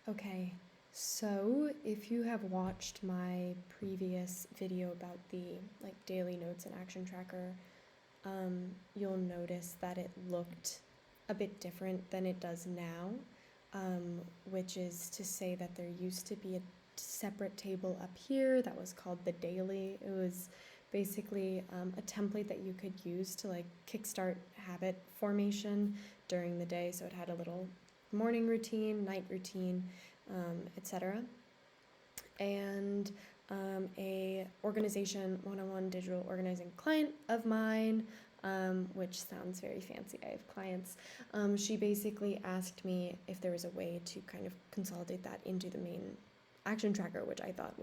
Okay, so if you have watched my previous video about the daily notes and action tracker, you'll notice that it looked a bit different than it does now, which is to say that there used to be a separate table up here that was called the daily. It was basically a template that you could use to kickstart habit formation during the day. So it had a little morning routine, night routine, etc. And a organization one-on-one digital organizing client of mine, which sounds very fancy. I have clients. She basically asked me if there was a way to kind of consolidate that into the main action tracker, which I thought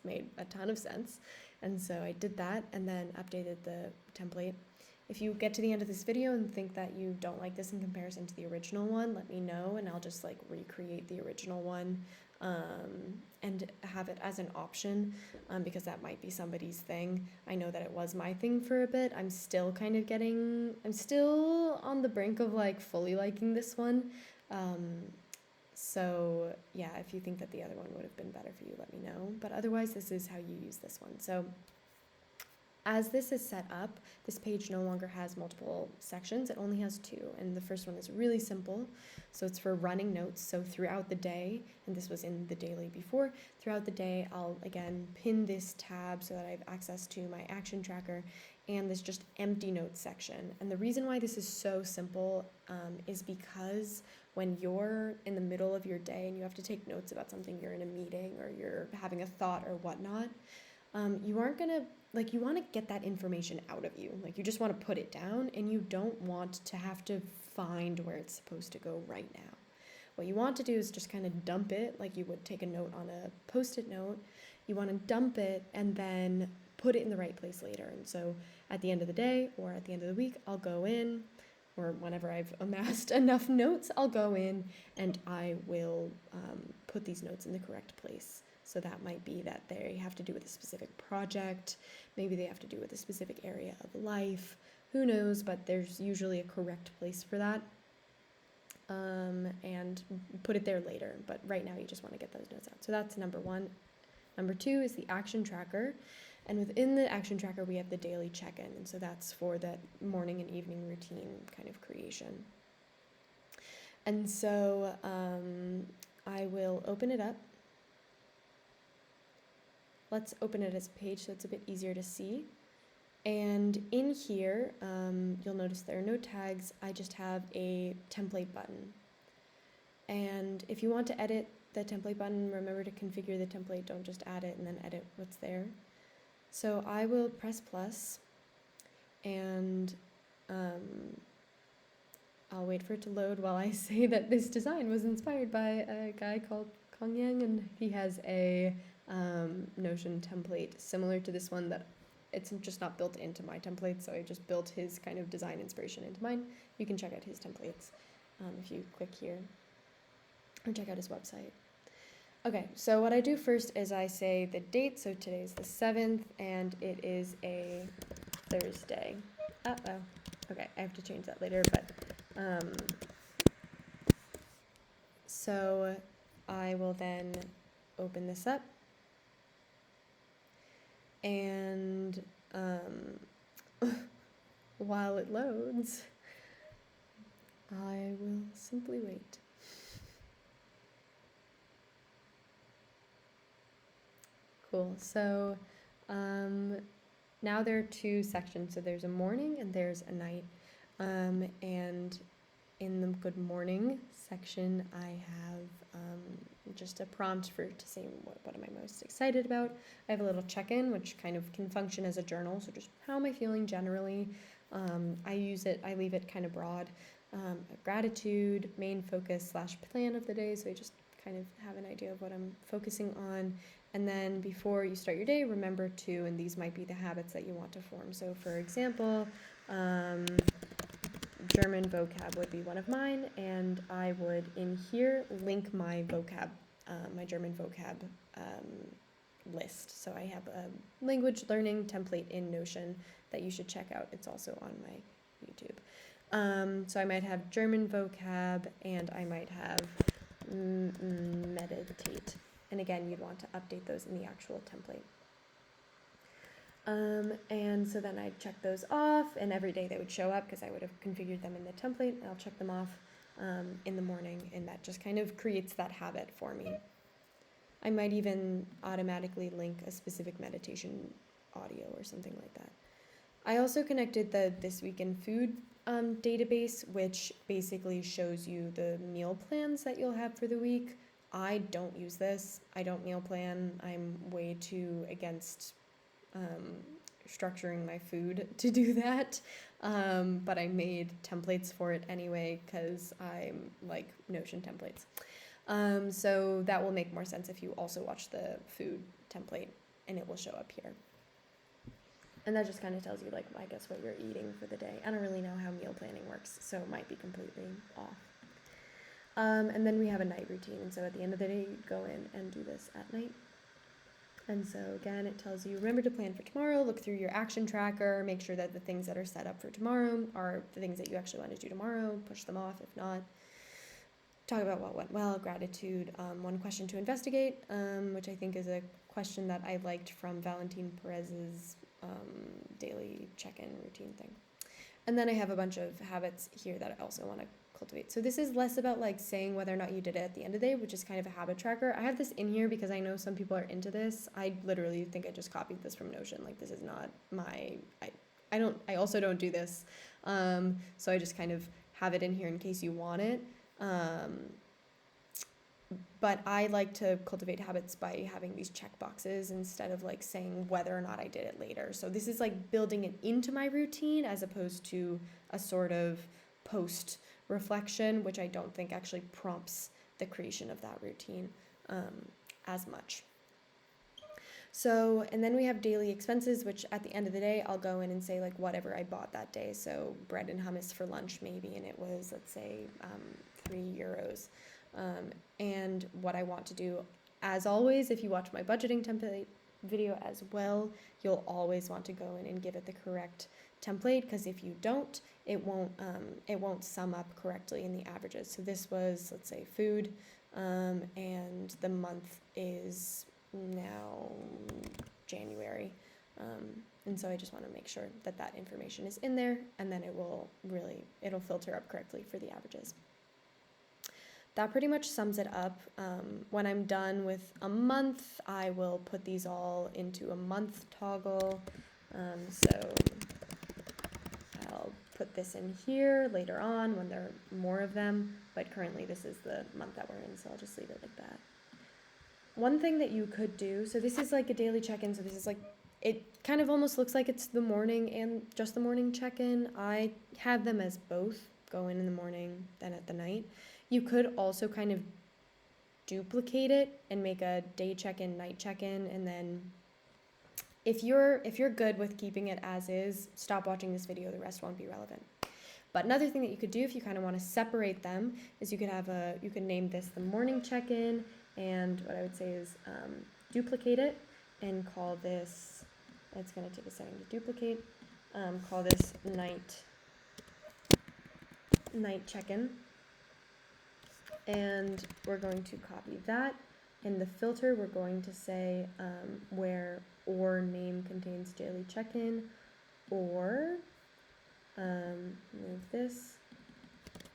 made a ton of sense. And so I did that and then updated the template. If you get to the end of this video and think that you don't like this in comparison to the original one, let me know and I'll just recreate the original one and have it as an option, because that might be somebody's thing. I know that it was my thing for a bit. I'm still on the brink of fully liking this one. So yeah, if you think that the other one would have been better for you, let me know. But otherwise, this is how you use this one. So as this is set up, this page no longer has multiple sections. It only has two, and the first one is really simple. So it's for running notes. So throughout the day, and this was in the daily before, throughout the day, I'll again pin this tab so that I have access to my action tracker and this just empty notes section. And the reason why this is so simple is because when you're in the middle of your day and you have to take notes about something, you're in a meeting or you're having a thought or whatnot, you aren't gonna, you want to get that information out of you. You just want to put it down and you don't want to have to find where it's supposed to go right now. What you want to do is just kind of dump it like you would take a note on a Post-it note. You want to dump it and then put it in the right place later. And so at the end of the day or at the end of the week, I'll go in, or whenever I've amassed enough notes, I'll go in and I will put these notes in the correct place. So that might be that they have to do with a specific project, maybe they have to do with a specific area of life, who knows, but there's usually a correct place for that. And put it there later, but right now you just want to get those notes out. So that's number one. Number two is the action tracker. And within the action tracker, we have the daily check-in. And so that's for that morning and evening routine kind of creation. And so I will open it up. Let's open it as a page so it's a bit easier to see. And in here, you'll notice there are no tags. I just have a template button. And if you want to edit the template button, remember to configure the template. Don't just add it and then edit what's there. So I will press plus, and I'll wait for it to load while I say that this design was inspired by a guy called Kong Yang, and he has a Notion template similar to this one that it's just not built into my template, so I just built his kind of design inspiration into mine. You can check out his templates if you click here, or check out his website. Okay, so what I do first is I say the date, so today's the 7th, and it is a Thursday. Uh-oh. Okay, I have to change that later, but so I will then open this up, and while it loads, I will simply wait. Cool. So now there are two sections. So there's a morning and there's a night. And in the good morning section, I have just a prompt to say what am I most excited about. I have a little check-in, which kind of can function as a journal. So just how am I feeling generally? I leave it kind of broad. Gratitude, main focus / plan of the day. So I just kind of have an idea of what I'm focusing on. And then before you start your day, remember to, and these might be the habits that you want to form. So for example, German vocab would be one of mine, and I would in here link my German vocab list. So I have a language learning template in Notion that you should check out. It's also on my YouTube. So I might have German vocab, and I might have meditate. And again, you'd want to update those in the actual template. And so then I'd check those off, and every day they would show up because I would have configured them in the template, and I'll check them off in the morning, and that just kind of creates that habit for me. I might even automatically link a specific meditation audio or something like that. I also connected the This Week in Food database, which basically shows you the meal plans that you'll have for the week. I don't use this. I don't meal plan. I'm way too against structuring my food to do that. But I made templates for it anyway because I'm like Notion templates. So that will make more sense if you also watch the food template, and it will show up here. And that just kind of tells you, like, I guess what you're eating for the day. I don't really know how meal planning works, so it might be completely off. And then we have a night routine, and so at the end of the day, you go in and do this at night. And so again, it tells you, remember to plan for tomorrow, look through your action tracker, make sure that the things that are set up for tomorrow are the things that you actually want to do tomorrow, push them off if not. Talk about what went well, gratitude, one question to investigate, which I think is a question that I liked from Valentin Perez's daily check-in routine thing. And then I have a bunch of habits here that I also want to cultivate. So this is less about like saying whether or not you did it at the end of the day, which is kind of a habit tracker. I have this in here because I know some people are into this. I literally think I just copied this from Notion. Like, this is not my, I also don't do this. So I just kind of have it in here in case you want it. But I like to cultivate habits by having these check boxes instead of like saying whether or not I did it later. So this is like building it into my routine as opposed to a sort of post reflection, which I don't think actually prompts the creation of that routine as much. So, and then we have daily expenses, which at the end of the day, I'll go in and say like whatever I bought that day. So bread and hummus for lunch maybe, and it was, let's say, €3. And what I want to do, as always, if you watch my budgeting template video as well, you'll always want to go in and give it the correct template, because if you don't, it won't sum up correctly in the averages. So this was, let's say, food, and the month is now January, and so I just want to make sure that that information is in there, and then it'll filter up correctly for the averages. That pretty much sums it up. When I'm done with a month, I will put these all into a month toggle. So I'll put this in here later on when there are more of them, but currently this is the month that we're in, so I'll just leave it like that. One thing that you could do, so this is like a daily check-in, so this is like, it kind of almost looks like it's the morning and just the morning check-in. I have them as both, go in the morning, then at the night. You could also kind of duplicate it and make a day check-in, night check-in, and then if you're good with keeping it as is, stop watching this video, the rest won't be relevant. But another thing that you could do if you kind of want to separate them is you could name this the morning check-in, and what I would say is duplicate it and call this, it's going to take a second to duplicate, call this night check-in. And we're going to copy that. In the filter, we're going to say where or name contains daily check-in, or move this.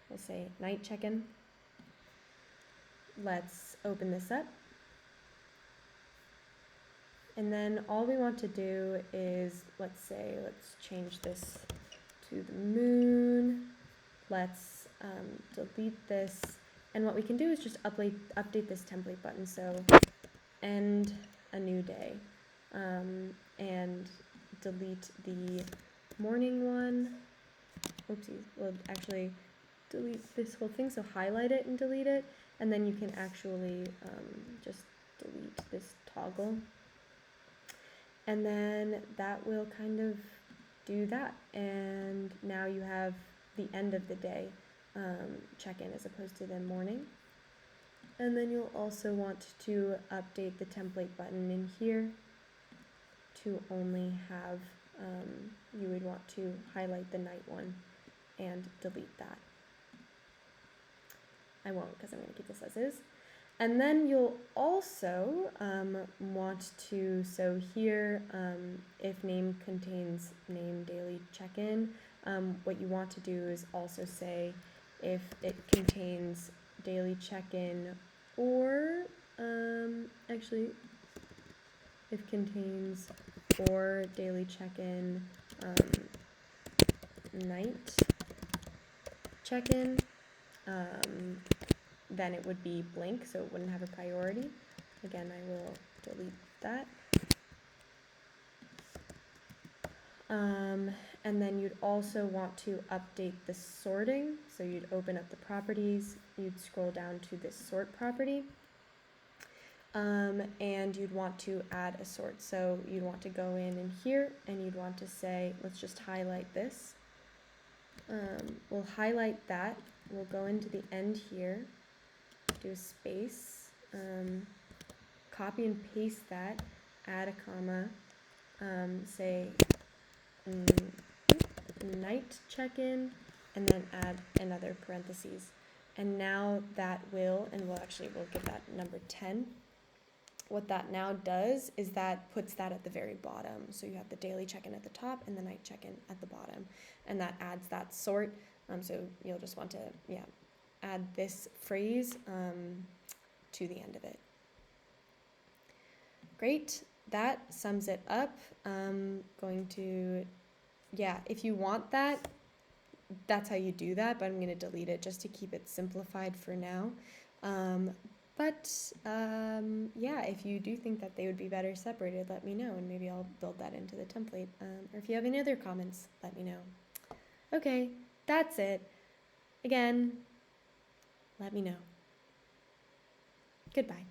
We'll say night check-in. Let's open this up. And then all we want to do is, let's change this to the moon. Let's delete this. And what we can do is just update this template button. So end a new day, and delete the morning one. Oopsies, we'll actually delete this whole thing. So highlight it and delete it. And then you can actually just delete this toggle. And then that will kind of do that. And now you have the end of the day check-in as opposed to the morning. And then you'll also want to update the template button in here to only have, you would want to highlight the night one and delete that. I won't, because I'm going to keep this as is. And then you'll also want to, so here, if name contains name daily check-in, what you want to do is also say if it contains daily check-in or, actually, if contains or daily check-in, night check-in, then it would be blank, so it wouldn't have a priority. Again, I will delete that. And then you'd also want to update the sorting. So you'd open up the properties, you'd scroll down to this sort property, and you'd want to add a sort. So you'd want to go in here and you'd want to say, let's just highlight this. We'll highlight that. We'll go into the end here, do a space, copy and paste that, add a comma, say night check-in, and then add another parentheses. And now that will, and we'll give that number 10. What that now does is that puts that at the very bottom. So you have the daily check-in at the top and the night check-in at the bottom. And that adds that sort. So you'll just want to, add this phrase to the end of it. Great. That sums it up. Going to, if you want that, that's how you do that, but I'm going to delete it just to keep it simplified for now. If you do think that they would be better separated, let me know, and maybe I'll build that into the template. Or if you have any other comments, let me know. Okay, that's it. Again, let me know. Goodbye.